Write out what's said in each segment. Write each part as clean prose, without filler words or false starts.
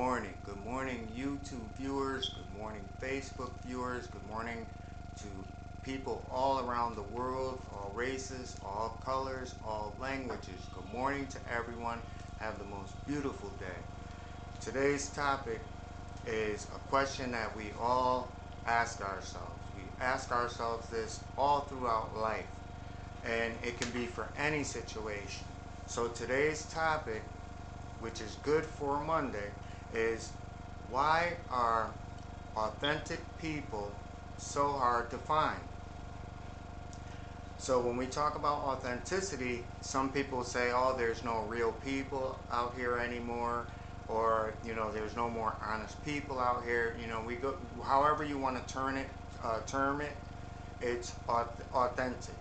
morning. Good morning, YouTube viewers. Good morning, Facebook viewers. Good morning to people all around the world, all races, all colors, all languages. Good morning to everyone. Have the most beautiful day. Today's topic is a question that we all ask ourselves. We ask ourselves this all throughout life, and it can be for any situation. So today's topic, which is good for Monday, is why are authentic people so hard to find? So when we talk about authenticity, some people say, oh, there's no real people out here anymore, or there's no more honest people out here. We go however you want to term it. It's authentic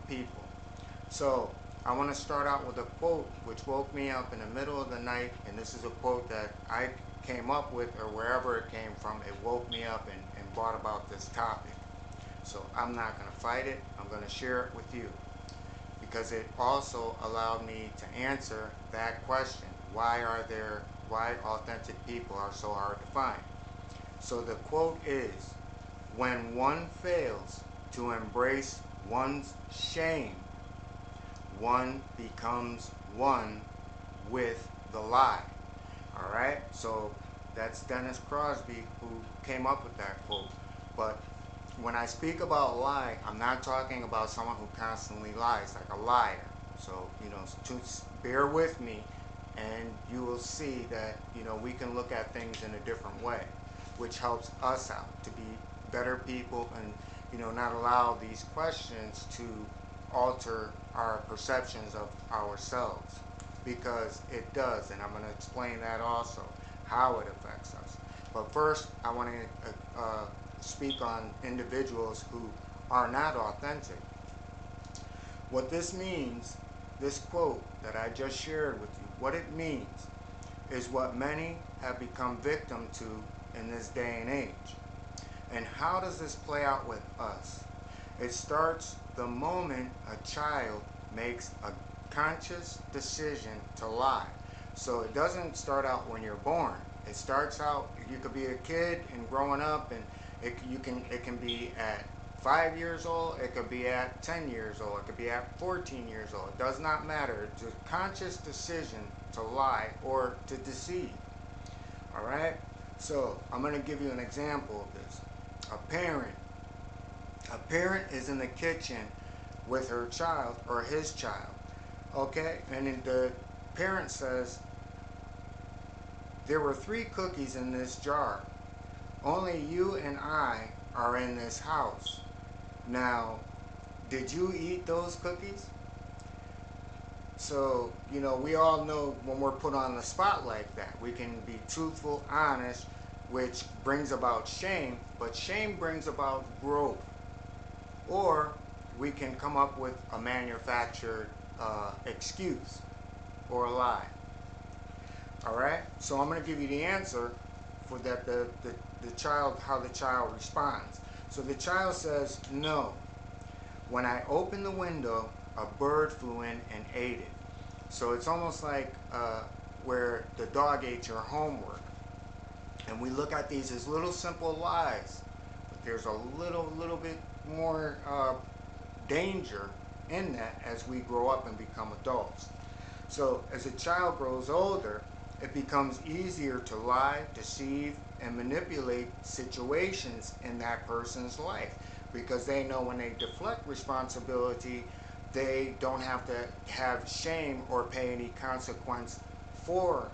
people. So I want to start out with a quote which woke me up in the middle of the night, and this is a quote that I came up with, or wherever it came from. It woke me up and brought about this topic. So I'm not going to fight it. I'm going to share it with you because it also allowed me to answer that question. Why authentic people are so hard to find? So the quote is, when one fails to embrace one's shame, one becomes one with the lie. All right? So that's Dennis Crosby who came up with that quote. But when I speak about lie, I'm not talking about someone who constantly lies, like a liar. So, bear with me, and you will see that, we can look at things in a different way, which helps us out to be better people and, not allow these questions to alter our perceptions of ourselves, because it does, and I'm going to explain that also, how it affects us. But first, I want to speak on individuals who are not authentic. What this means, this quote that I just shared with you, what it means is what many have become victim to in this day and age. And how does this play out with us? It starts the moment a child makes a conscious decision to lie. So it doesn't start out when you're born. It starts out, you could be a kid and growing up, and it can be at 5 years old, it could be at 10 years old, it could be at 14 years old. It does not matter. It's a conscious decision to lie or to deceive. All right? So I'm going to give you an example of this. A parent is in the kitchen with her child or his child. Okay? And then the parent says, there were 3 cookies in this jar. Only you and I are in this house. Now, did you eat those cookies? So, we all know when we're put on the spot like that, we can be truthful, honest, which brings about shame, but shame brings about growth. Or we can come up with a manufactured excuse or a lie. All right? So I'm going to give you the answer for that, the child, how the child responds. So the child says, no. When I opened the window, a bird flew in and ate it. So it's almost like where the dog ate your homework. And we look at these as little simple lies, but there's a little bit more danger in that as we grow up and become adults. So as a child grows older, it becomes easier to lie, deceive, and manipulate situations in that person's life, because they know when they deflect responsibility, they don't have to have shame or pay any consequence for,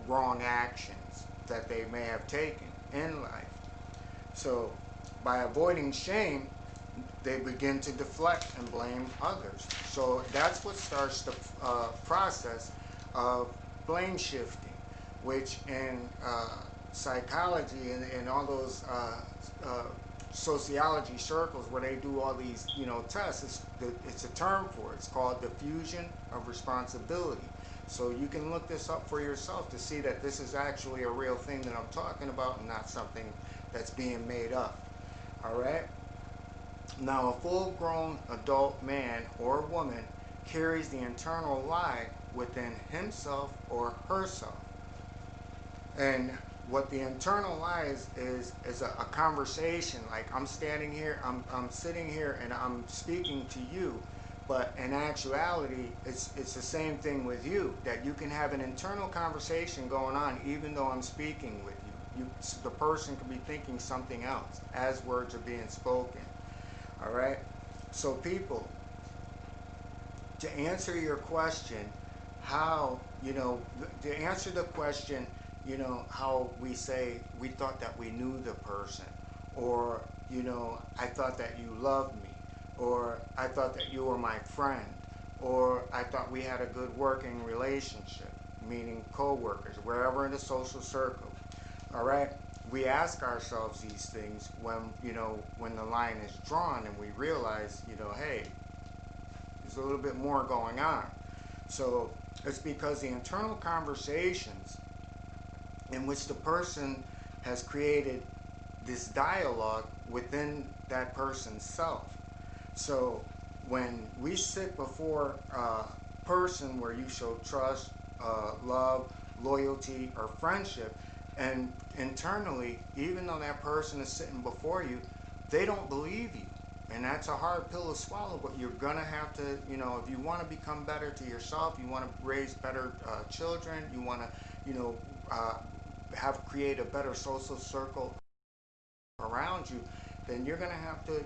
wrong actions that they may have taken in life. So by avoiding shame, they begin to deflect and blame others. So that's what starts the process of blame shifting, which in psychology and all those sociology circles where they do all these tests, it's a term for it. It's called diffusion of responsibility. So you can look this up for yourself to see that this is actually a real thing that I'm talking about and not something that's being made up. All right? Now, a full-grown adult man or woman carries the internal lie within himself or herself. And what the internal lie is a conversation. Like I'm standing here, I'm sitting here, and I'm speaking to you, but in actuality, it's the same thing with you. That you can have an internal conversation going on, even though I'm speaking with you. The person could be thinking something else as words are being spoken. All right. So people, to answer your question, how, to answer the question, how we say we thought that we knew the person, or, I thought that you loved me, or I thought that you were my friend, or I thought we had a good working relationship, meaning co-workers, wherever in the social circle. All right. We ask ourselves these things when the line is drawn and we realize, hey, there's a little bit more going on. So it's because the internal conversations in which the person has created this dialogue within that person's self. So when we sit before a person where you show trust, love, loyalty, or friendship, and internally, even though that person is sitting before you, they don't believe you. And that's a hard pill to swallow, but you're gonna have to, if you want to become better to yourself, you want to raise better children, you want to, create a better social circle around you, then you're gonna have to,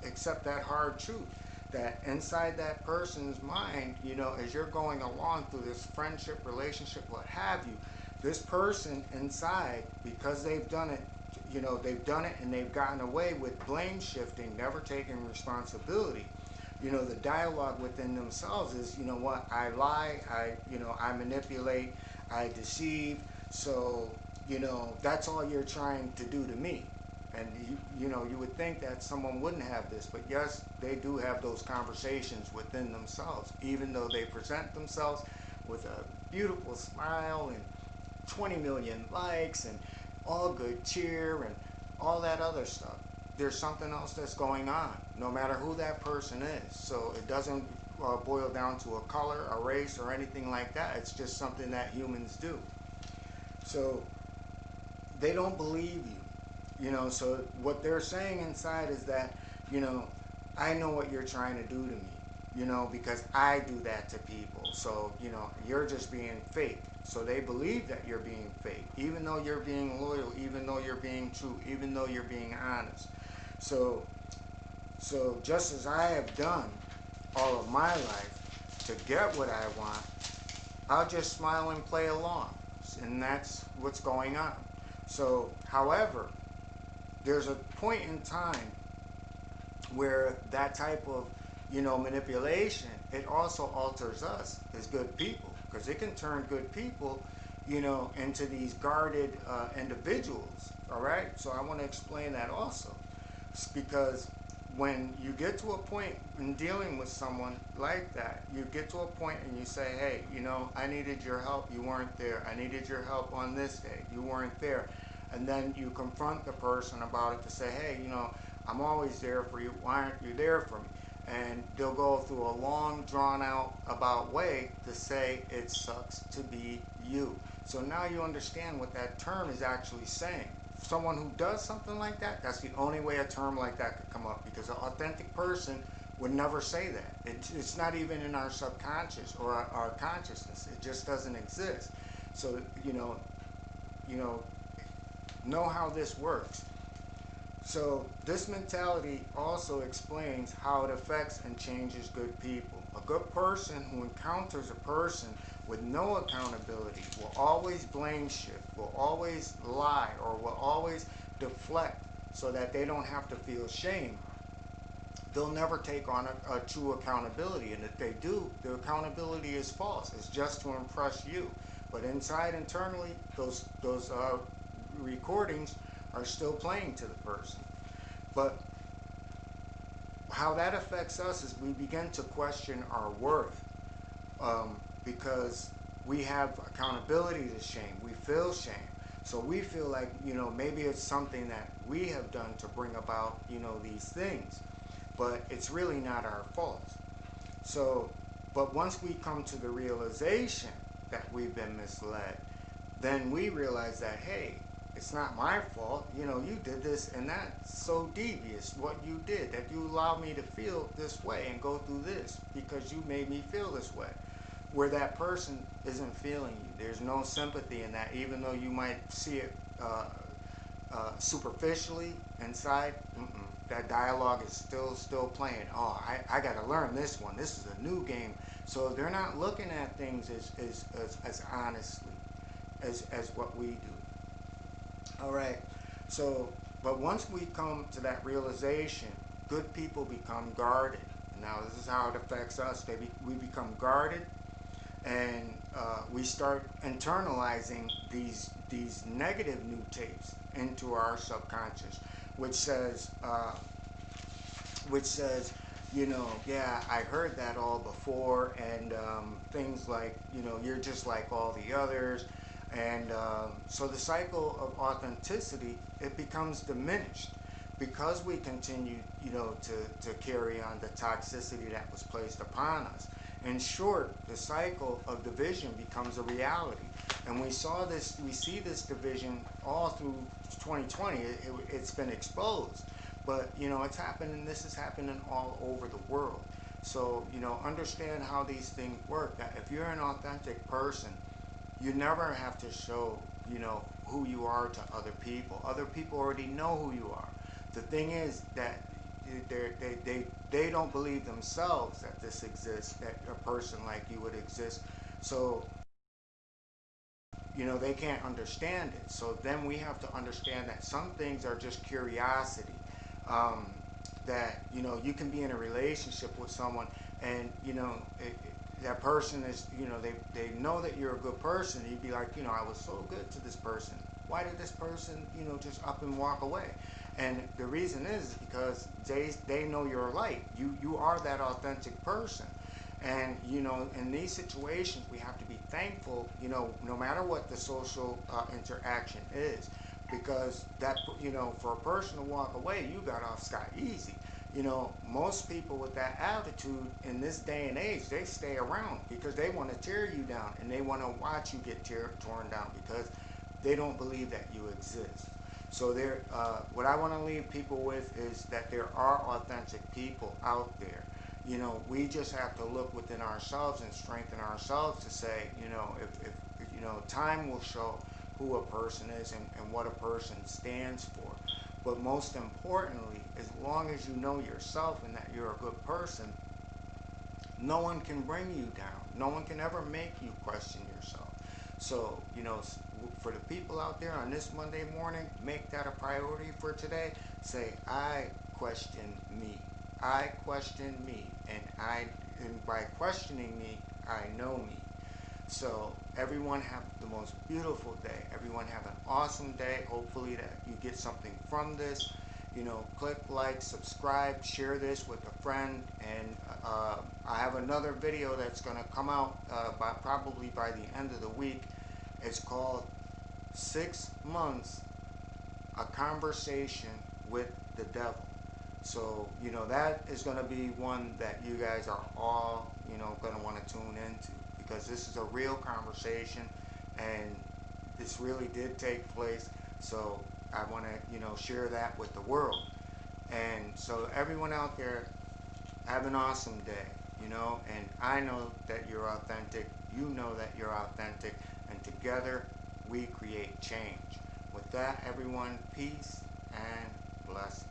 accept that hard truth that inside that person's mind, as you're going along through this friendship, relationship, what have you, this person inside, because they've done it, they've done it and they've gotten away with blame shifting, never taking responsibility. The dialogue within themselves is, what, I lie, I manipulate, I deceive. So, that's all you're trying to do to me. And you would think that someone wouldn't have this, but yes, they do have those conversations within themselves, even though they present themselves with a beautiful smile and 20 million likes and all good cheer and all that other stuff. There's something else that's going on, no matter who that person is. So it doesn't boil down to a color, a race, or anything like that. It's just something that humans do. So they don't believe you. So what they're saying inside is that, I know what you're trying to do to me, because I do that to people. So, you're just being fake. So they believe that you're being fake, even though you're being loyal, even though you're being true, even though you're being honest. So, just as I have done all of my life to get what I want, I'll just smile and play along. And that's what's going on. So, however, there's a point in time where that type of manipulation, it also alters us as good people, because it can turn good people into these guarded individuals. All right, so I want to explain that also. It's because when you get to a point in dealing with someone like that, you get to a point and you say, hey, I needed your help, you weren't there. I needed your help on this day, you weren't there. And then you confront the person about it to say, hey, I'm always there for you, why aren't you there for me? And they'll go through a long, drawn out about way to say it sucks to be you. So now you understand what that term is actually saying. Someone who does something like that, that's the only way a term like that could come up, because an authentic person would never say that. It's not even in our subconscious or our consciousness. It just doesn't exist. So, know how this works. So this mentality also explains how it affects and changes good people. A good person who encounters a person with no accountability will always blame shift, will always lie, or will always deflect so that they don't have to feel shame. They'll never take on a true accountability, and if they do, the accountability is false. It's just to impress you. But inside, internally, those recordings are still playing to the person. But how that affects us is we begin to question our worth, because we have accountability to shame. We feel shame. So we feel like, maybe it's something that we have done to bring about, these things. But it's really not our fault. So, but once we come to the realization that we've been misled, then we realize that, hey, it's not my fault. You know, you did this, and that's so devious what you did, that you allowed me to feel this way and go through this because you made me feel this way. Where that person isn't feeling you. There's no sympathy in that, even though you might see it superficially inside. That dialogue is still playing. Oh, I got to learn this one. This is a new game. So they're not looking at things as honestly as what we do. All right. So, but once we come to that realization, good people become guarded. Now, this is how it affects us. We become guarded, and we start internalizing these negative new tapes into our subconscious, which says, you know, yeah, I heard that all before, and things like, you know, you're just like all the others. And so the cycle of authenticity, it becomes diminished because we continue, you know, to carry on the toxicity that was placed upon us. In short, the cycle of division becomes a reality. And we see this division all through 2020. It's been exposed. But, you know, this is happening all over the world. So, you know, understand how these things work. That if you're an authentic person, you never have to show, you know, who you are to other people. Other people already know who you are. The thing is that they don't believe themselves that this exists, that a person like you would exist. So, you know, they can't understand it. So then we have to understand that some things are just curiosity. That, you know, you can be in a relationship with someone, and, you know, that person is, you know, they know that you're a good person. You'd be like, you know, I was so good to this person. Why did this person, you know, just up and walk away? And the reason is because they know you're light. You are that authentic person. And, you know, in these situations, we have to be thankful, you know, no matter what the social interaction is. Because that, you know, for a person to walk away, you got off scot easy. You know, most people with that attitude in this day and age, they stay around because they want to tear you down, and they want to watch you get torn down because they don't believe that you exist. So what I want to leave people with is that there are authentic people out there. You know, we just have to look within ourselves and strengthen ourselves to say, you know, if you know, time will show who a person is and what a person stands for. But most importantly, as long as you know yourself and that you're a good person, no one can bring you down. No one can ever make you question yourself. So, you know, for the people out there on this Monday morning, make that a priority for today. Say, I question me. I question me. And by questioning me, I know me. So everyone have the most beautiful day. Everyone have an awesome day. Hopefully that you get something from this. You know, click like, subscribe, share this with a friend. And I have another video that's going to come out probably by the end of the week. It's called 6 Months, A Conversation with the Devil. So, you know, that is going to be one that you guys are all, you know, going to want to tune into, because this is a real conversation and this really did take place. So I want to, you know, share that with the world. And so everyone out there, have an awesome day, you know, and I know that you're authentic. You know that you're authentic, and together we create change. With that, everyone, peace and blessings.